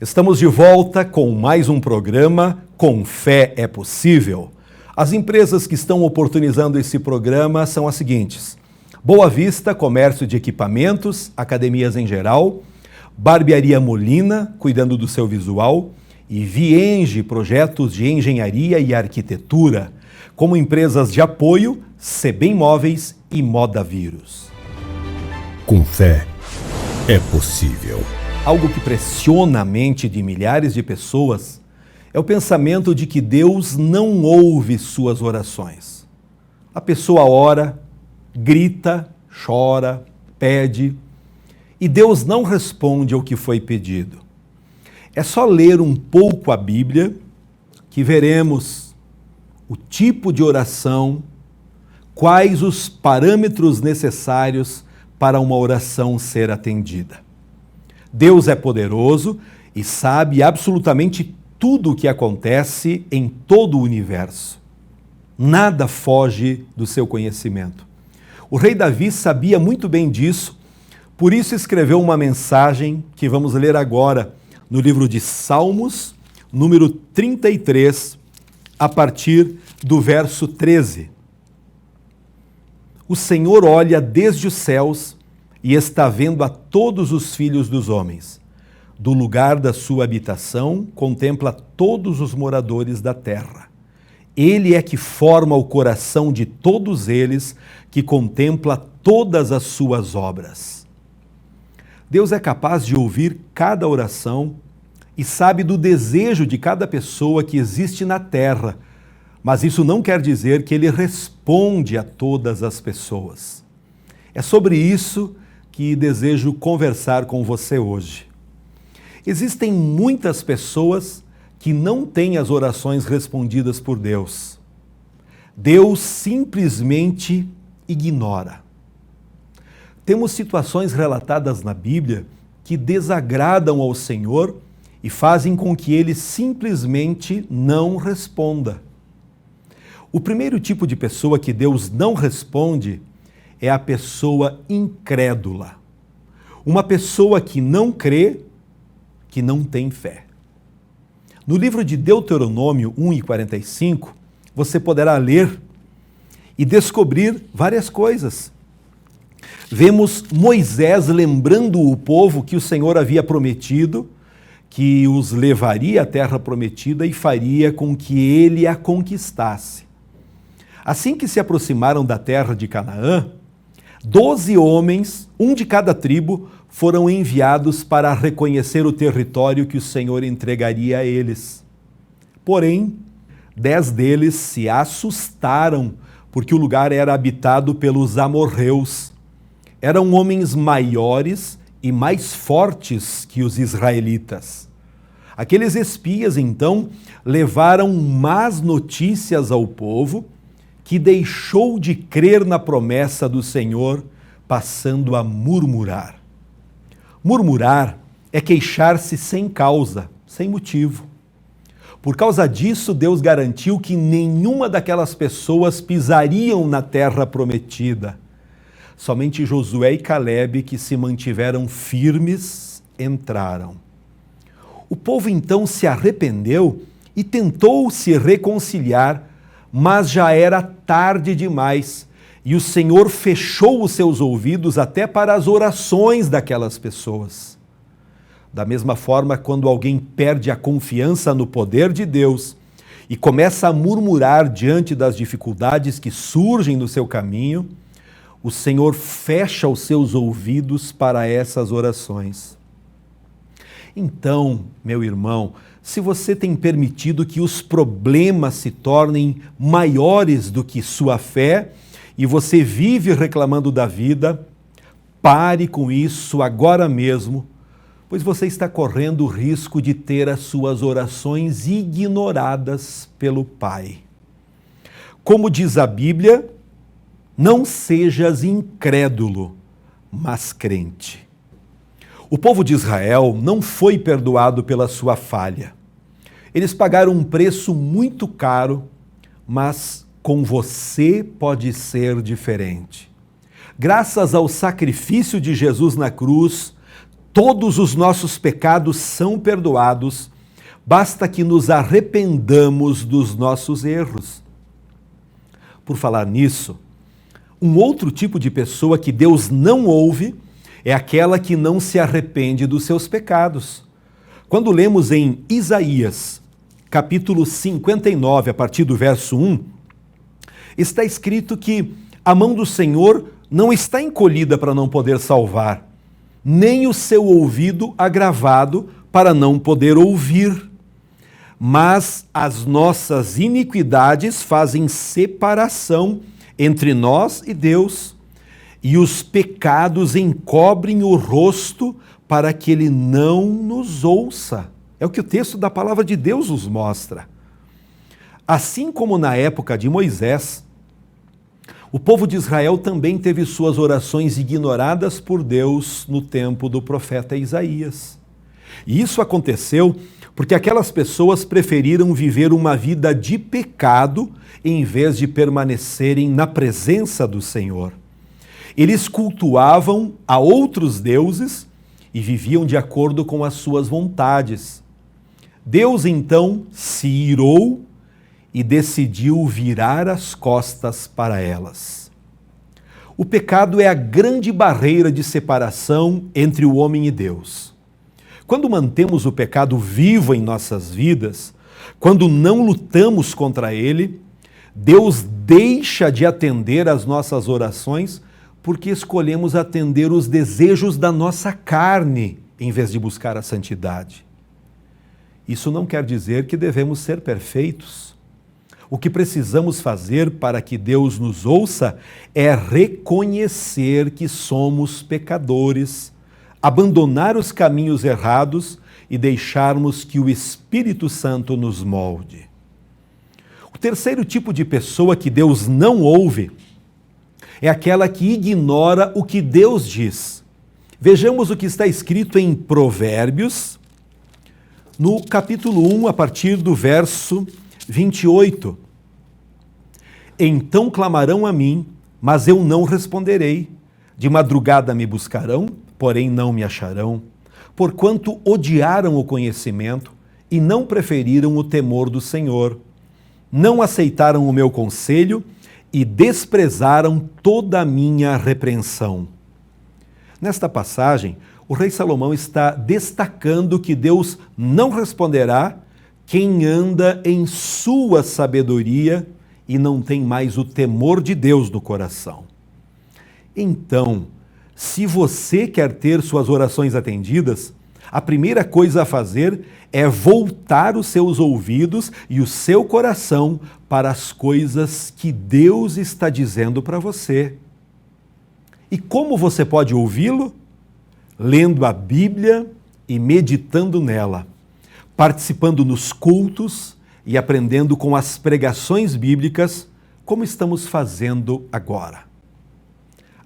Estamos de volta com mais um programa Com Fé é Possível. As empresas que estão oportunizando esse programa são as seguintes: Boa Vista, comércio de equipamentos, academias em geral, Barbearia Molina, cuidando do seu visual, e Vienge, projetos de engenharia e arquitetura, como empresas de apoio, CB Imóveis e Moda Vírus. Com fé é possível. Algo que pressiona a mente de milhares de pessoas é o pensamento de que Deus não ouve suas orações. A pessoa ora, grita, chora, pede, e Deus não responde ao que foi pedido. É só ler um pouco a Bíblia que veremos o tipo de oração, quais os parâmetros necessários para uma oração ser atendida. Deus é poderoso e sabe absolutamente tudo o que acontece em todo o universo. Nada foge do seu conhecimento. O rei Davi sabia muito bem disso, por isso escreveu uma mensagem que vamos ler agora no livro de Salmos, número 33, a partir do verso 13. O Senhor olha desde os céus e está vendo a todos os filhos dos homens. Do lugar da sua habitação, contempla todos os moradores da terra. Ele é que forma o coração de todos eles, que contempla todas as suas obras. Deus é capaz de ouvir cada oração e sabe do desejo de cada pessoa que existe na terra, mas isso não quer dizer que Ele responde a todas as pessoas. É sobre isso que desejo conversar com você hoje. Existem muitas pessoas que não têm as orações respondidas por Deus. Deus simplesmente ignora. Temos situações relatadas na Bíblia que desagradam ao Senhor e fazem com que Ele simplesmente não responda. O primeiro tipo de pessoa que Deus não responde é a pessoa incrédula. Uma pessoa que não crê, que não tem fé. No livro de Deuteronômio 1:45, você poderá ler e descobrir várias coisas. Vemos Moisés lembrando o povo que o Senhor havia prometido, que os levaria à terra prometida e faria com que ele a conquistasse. Assim que se aproximaram da terra de Canaã, 12 homens, um de cada tribo, foram enviados para reconhecer o território que o Senhor entregaria a eles. Porém, 10 deles se assustaram, porque o lugar era habitado pelos amorreus. Eram homens maiores e mais fortes que os israelitas. Aqueles espias, então, levaram más notícias ao povo, que deixou de crer na promessa do Senhor, passando a murmurar. Murmurar é queixar-se sem causa, sem motivo. Por causa disso, Deus garantiu que nenhuma daquelas pessoas pisariam na terra prometida. Somente Josué e Calebe, que se mantiveram firmes, entraram. O povo então se arrependeu e tentou se reconciliar, mas já era tarde demais e o Senhor fechou os seus ouvidos até para as orações daquelas pessoas. Da mesma forma, quando alguém perde a confiança no poder de Deus e começa a murmurar diante das dificuldades que surgem no seu caminho, o Senhor fecha os seus ouvidos para essas orações. Então, meu irmão, se você tem permitido que os problemas se tornem maiores do que sua fé e você vive reclamando da vida, pare com isso agora mesmo, pois você está correndo o risco de ter as suas orações ignoradas pelo Pai. Como diz a Bíblia, não sejas incrédulo, mas crente. O povo de Israel não foi perdoado pela sua falha. Eles pagaram um preço muito caro, mas com você pode ser diferente. Graças ao sacrifício de Jesus na cruz, Todos os nossos pecados são perdoados, basta que nos arrependamos dos nossos erros. Por falar nisso, um outro tipo de pessoa que Deus não ouve é aquela que não se arrepende dos seus pecados. Quando lemos em Isaías, capítulo 59, a partir do verso 1, está escrito que a mão do Senhor não está encolhida para não poder salvar, nem o seu ouvido agravado para não poder ouvir. Mas as nossas iniquidades fazem separação entre nós e Deus, e os pecados encobrem o rosto para que Ele não nos ouça. É o que o texto da palavra de Deus nos mostra. Assim como na época de Moisés, o povo de Israel também teve suas orações ignoradas por Deus no tempo do profeta Isaías. E isso aconteceu porque aquelas pessoas preferiram viver uma vida de pecado em vez de permanecerem na presença do Senhor. Eles cultuavam a outros deuses e viviam de acordo com as suas vontades. Deus então se irou e decidiu virar as costas para elas. O pecado é a grande barreira de separação entre o homem e Deus. Quando mantemos o pecado vivo em nossas vidas, quando não lutamos contra ele, Deus deixa de atender às nossas orações porque escolhemos atender os desejos da nossa carne em vez de buscar a santidade. Isso não quer dizer que devemos ser perfeitos. O que precisamos fazer para que Deus nos ouça é reconhecer que somos pecadores, abandonar os caminhos errados e deixarmos que o Espírito Santo nos molde. O terceiro tipo de pessoa que Deus não ouve é aquela que ignora o que Deus diz. Vejamos o que está escrito em Provérbios, no capítulo 1, a partir do verso 28. Então clamarão a mim, mas eu não responderei. De madrugada me buscarão, porém não me acharão, porquanto odiaram o conhecimento e não preferiram o temor do Senhor. Não aceitaram o meu conselho e desprezaram toda a minha repreensão. Nesta passagem, o rei Salomão está destacando que Deus não responderá quem anda em sua sabedoria e não tem mais o temor de Deus no coração. Então, se você quer ter suas orações atendidas, a primeira coisa a fazer é voltar os seus ouvidos e o seu coração para as coisas que Deus está dizendo para você. E como você pode ouvi-lo? Lendo a Bíblia e meditando nela, participando nos cultos e aprendendo com as pregações bíblicas, como estamos fazendo agora.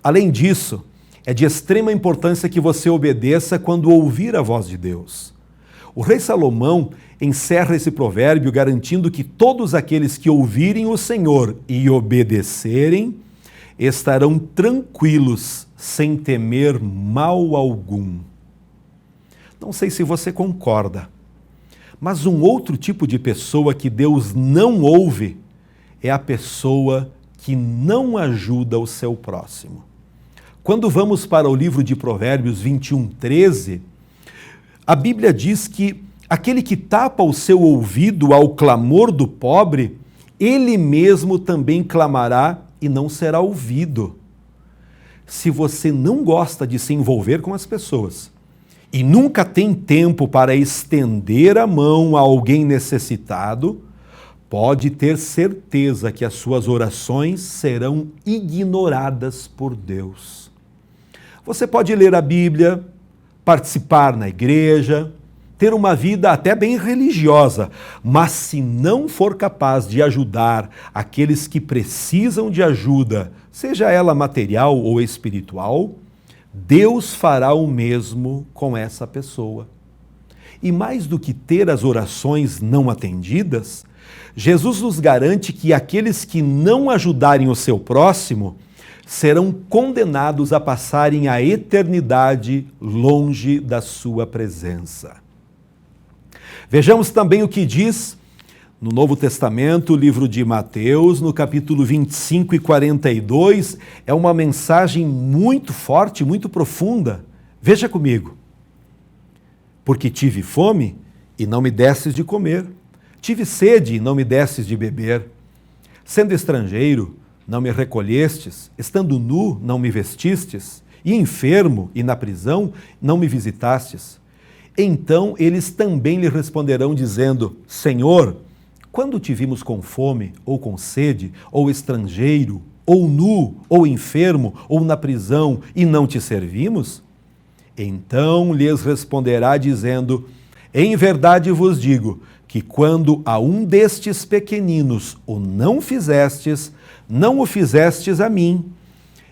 Além disso, é de extrema importância que você obedeça quando ouvir a voz de Deus. O rei Salomão encerra esse provérbio garantindo que todos aqueles que ouvirem o Senhor e obedecerem estarão tranquilos, sem temer mal algum. Não sei se você concorda, mas um outro tipo de pessoa que Deus não ouve é a pessoa que não ajuda o seu próximo. Quando vamos para o livro de Provérbios 21:13, a Bíblia diz que aquele que tapa o seu ouvido ao clamor do pobre, ele mesmo também clamará e não será ouvido. Se você não gosta de se envolver com as pessoas e nunca tem tempo para estender a mão a alguém necessitado, pode ter certeza que as suas orações serão ignoradas por Deus. Você pode ler a Bíblia, participar na igreja, ter uma vida até bem religiosa, mas se não for capaz de ajudar aqueles que precisam de ajuda, seja ela material ou espiritual, Deus fará o mesmo com essa pessoa. E mais do que ter as orações não atendidas, Jesus nos garante que aqueles que não ajudarem o seu próximo serão condenados a passarem a eternidade longe da sua presença. Vejamos também o que diz no Novo Testamento, o livro de Mateus, no capítulo 25 e 42, é uma mensagem muito forte, muito profunda. Veja comigo. Porque tive fome e não me destes de comer, tive sede e não me destes de beber, sendo estrangeiro, não me recolhestes, estando nu, não me vestistes, e enfermo e na prisão, não me visitastes. Então eles também lhe responderão, dizendo: Senhor, quando te vimos com fome, ou com sede, ou estrangeiro, ou nu, ou enfermo, ou na prisão, e não te servimos? Então lhes responderá, dizendo: Em verdade vos digo, que quando a um destes pequeninos o não fizestes, não o fizestes a mim.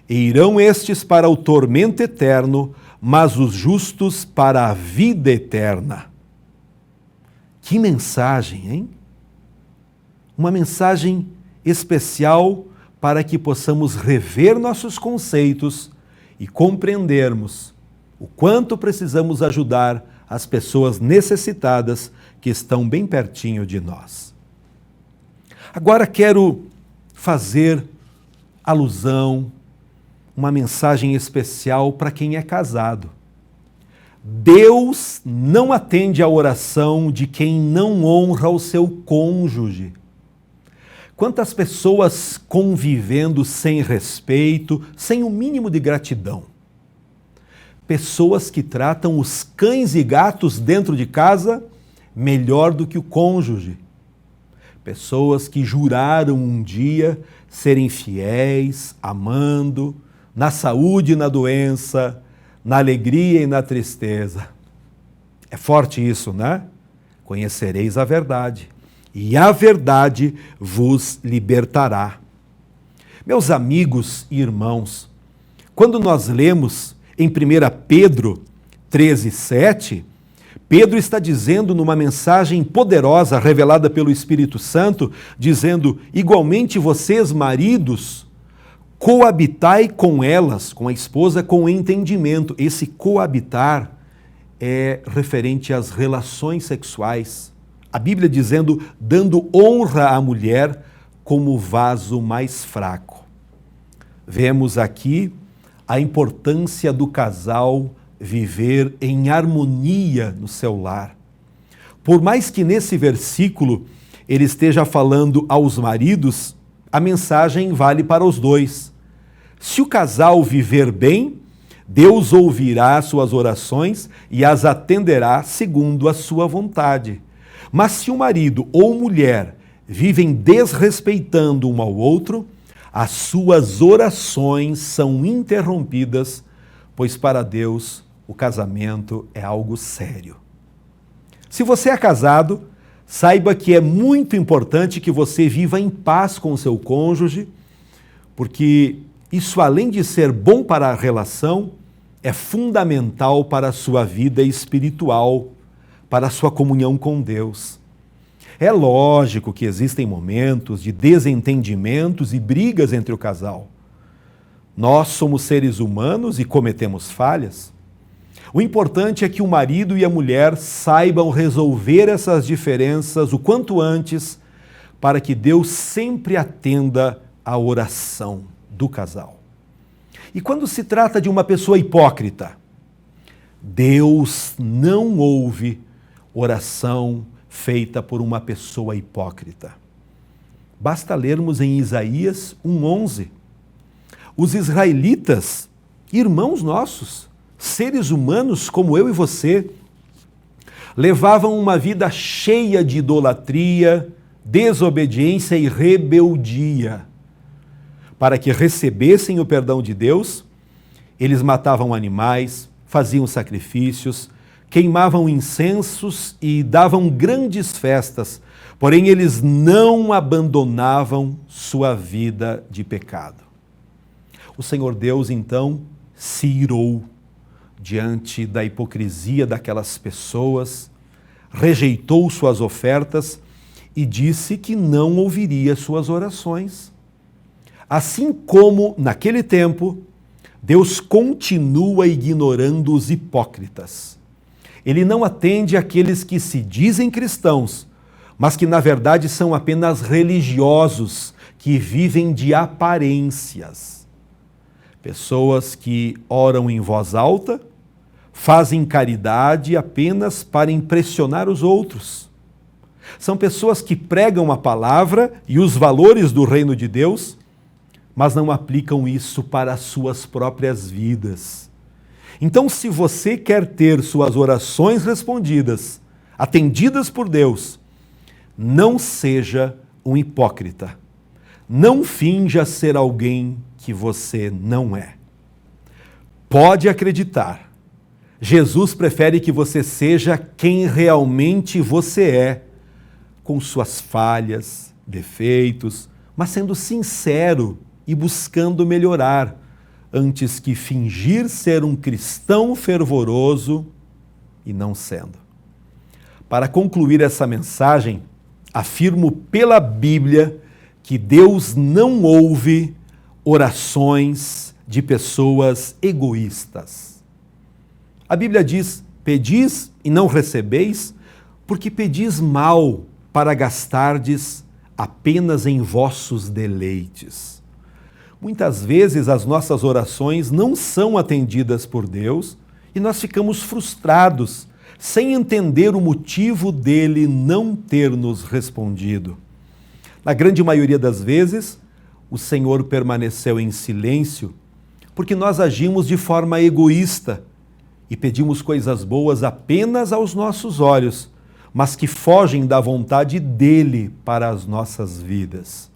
E irão estes para o tormento eterno, mas os justos para a vida eterna. Que mensagem, hein? Uma mensagem especial para que possamos rever nossos conceitos e compreendermos o quanto precisamos ajudar as pessoas necessitadas que estão bem pertinho de nós. Agora quero fazer alusão, uma mensagem especial para quem é casado. Deus não atende à oração de quem não honra o seu cônjuge. Quantas pessoas convivendo sem respeito, sem o mínimo de gratidão. Pessoas que tratam os cães e gatos dentro de casa melhor do que o cônjuge. Pessoas que juraram um dia serem fiéis, amando, na saúde e na doença, na alegria e na tristeza. É forte isso, né? Conhecereis a verdade, e a verdade vos libertará. Meus amigos e irmãos, quando nós lemos em 1 Pedro 13:7, Pedro está dizendo numa mensagem poderosa revelada pelo Espírito Santo, dizendo: igualmente vocês, maridos, coabitai com elas, com a esposa, com entendimento. Esse coabitar é referente às relações sexuais. A Bíblia dizendo, dando honra à mulher como vaso mais fraco. Vemos aqui a importância do casal viver em harmonia no seu lar. Por mais que nesse versículo ele esteja falando aos maridos, a mensagem vale para os dois. Se o casal viver bem, Deus ouvirá suas orações e as atenderá segundo a sua vontade. Mas se o marido ou mulher vivem desrespeitando um ao outro, as suas orações são interrompidas, pois para Deus o casamento é algo sério. Se você é casado, saiba que é muito importante que você viva em paz com o seu cônjuge, porque isso, além de ser bom para a relação, é fundamental para a sua vida espiritual, para a sua comunhão com Deus. É lógico que existem momentos de desentendimentos e brigas entre o casal. Nós somos seres humanos e cometemos falhas. O importante é que o marido e a mulher saibam resolver essas diferenças o quanto antes, para que Deus sempre atenda a oração do casal. E quando se trata de uma pessoa hipócrita, Deus não ouve oração feita por uma pessoa hipócrita. Basta lermos em Isaías 1:11. Os israelitas, irmãos nossos, seres humanos como eu e você, levavam uma vida cheia de idolatria, desobediência e rebeldia. Para que recebessem o perdão de Deus, eles matavam animais, faziam sacrifícios, queimavam incensos e davam grandes festas, porém eles não abandonavam sua vida de pecado. O Senhor Deus, então, se irou diante da hipocrisia daquelas pessoas, rejeitou suas ofertas e disse que não ouviria suas orações. Assim como, naquele tempo, Deus continua ignorando os hipócritas. Ele não atende àqueles que se dizem cristãos, mas que na verdade são apenas religiosos, que vivem de aparências. Pessoas que oram em voz alta, fazem caridade apenas para impressionar os outros. São pessoas que pregam a palavra e os valores do reino de Deus, mas não aplicam isso para as suas próprias vidas. Então, se você quer ter suas orações respondidas, atendidas por Deus, não seja um hipócrita. Não finja ser alguém que você não é. Pode acreditar, Jesus prefere que você seja quem realmente você é, com suas falhas, defeitos, mas sendo sincero e buscando melhorar, antes que fingir ser um cristão fervoroso e não sendo. Para concluir essa mensagem, afirmo pela Bíblia que Deus não ouve orações de pessoas egoístas. A Bíblia diz: pedis e não recebeis, porque pedis mal para gastardes apenas em vossos deleites. Muitas vezes as nossas orações não são atendidas por Deus e nós ficamos frustrados, sem entender o motivo dele não ter nos respondido. Na grande maioria das vezes, o Senhor permaneceu em silêncio porque nós agimos de forma egoísta e pedimos coisas boas apenas aos nossos olhos, mas que fogem da vontade dele para as nossas vidas.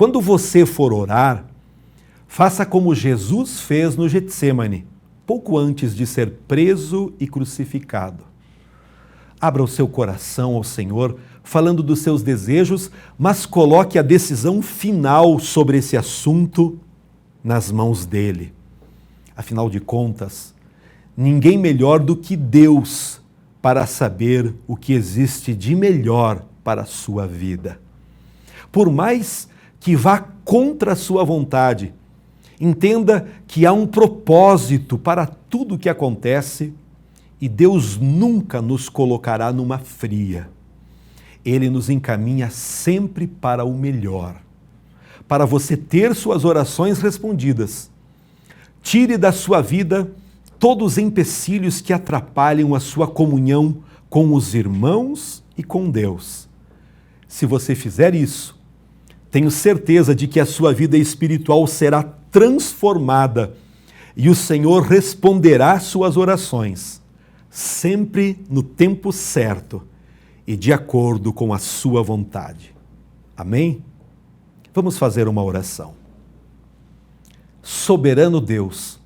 Quando você for orar, faça como Jesus fez no Getsêmani, pouco antes de ser preso e crucificado. Abra o seu coração ao Senhor, falando dos seus desejos, mas coloque a decisão final sobre esse assunto nas mãos dele. Afinal de contas, ninguém melhor do que Deus para saber o que existe de melhor para a sua vida. Por mais que vá contra a sua vontade, entenda que há um propósito para tudo o que acontece e Deus nunca nos colocará numa fria. Ele nos encaminha sempre para o melhor. Para você ter suas orações respondidas, tire da sua vida todos os empecilhos que atrapalham a sua comunhão com os irmãos e com Deus. Se você fizer isso, tenho certeza de que a sua vida espiritual será transformada e o Senhor responderá suas orações, sempre no tempo certo e de acordo com a sua vontade. Amém? Vamos fazer uma oração. Soberano Deus,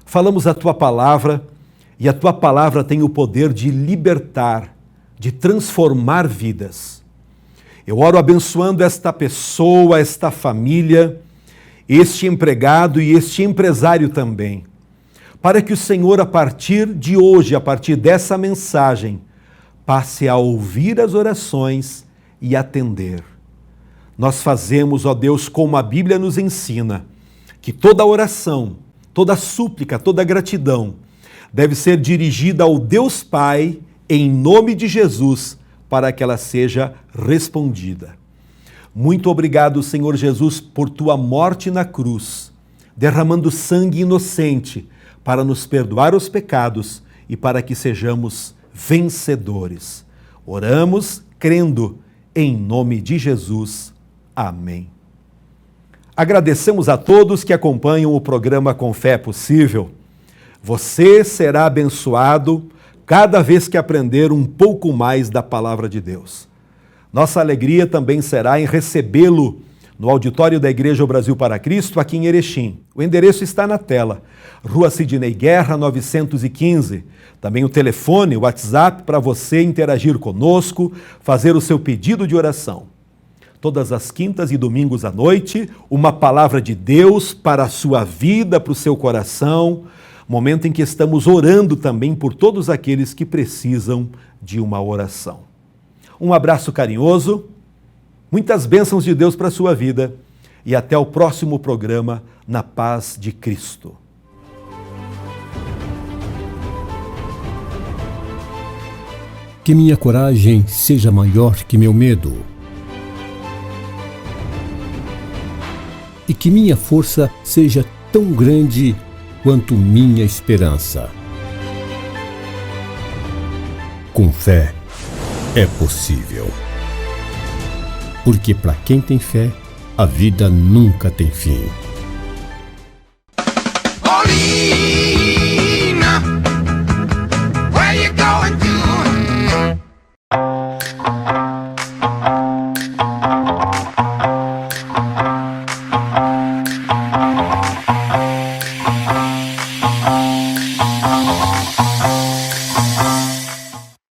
falamos a Tua palavra e a Tua palavra tem o poder de libertar, de transformar vidas. Eu oro abençoando esta pessoa, esta família, este empregado e este empresário também, para que o Senhor, a partir de hoje, a partir dessa mensagem, passe a ouvir as orações e atender. Nós fazemos, ó Deus, como a Bíblia nos ensina, que toda oração, toda súplica, toda gratidão deve ser dirigida ao Deus Pai em nome de Jesus, para que ela seja respondida. Muito obrigado, Senhor Jesus, por Tua morte na cruz, derramando sangue inocente para nos perdoar os pecados e para que sejamos vencedores. Oramos crendo em nome de Jesus. Amém. Agradecemos a todos que acompanham o programa Com Fé é Possível. Você será abençoado cada vez que aprender um pouco mais da Palavra de Deus. Nossa alegria também será em recebê-lo no auditório da Igreja Brasil para Cristo, aqui em Erechim. O endereço está na tela, Rua Sidney Guerra, 915. Também o telefone, o WhatsApp, para você interagir conosco, fazer o seu pedido de oração. Todas as quintas e domingos à noite, uma palavra de Deus para a sua vida, para o seu coração, momento em que estamos orando também por todos aqueles que precisam de uma oração. Um abraço carinhoso, muitas bênçãos de Deus para a sua vida e até o próximo programa, na paz de Cristo. Que minha coragem seja maior que meu medo. E que minha força seja tão grande quanto minha esperança. Com fé é possível. Porque para quem tem fé, a vida nunca tem fim.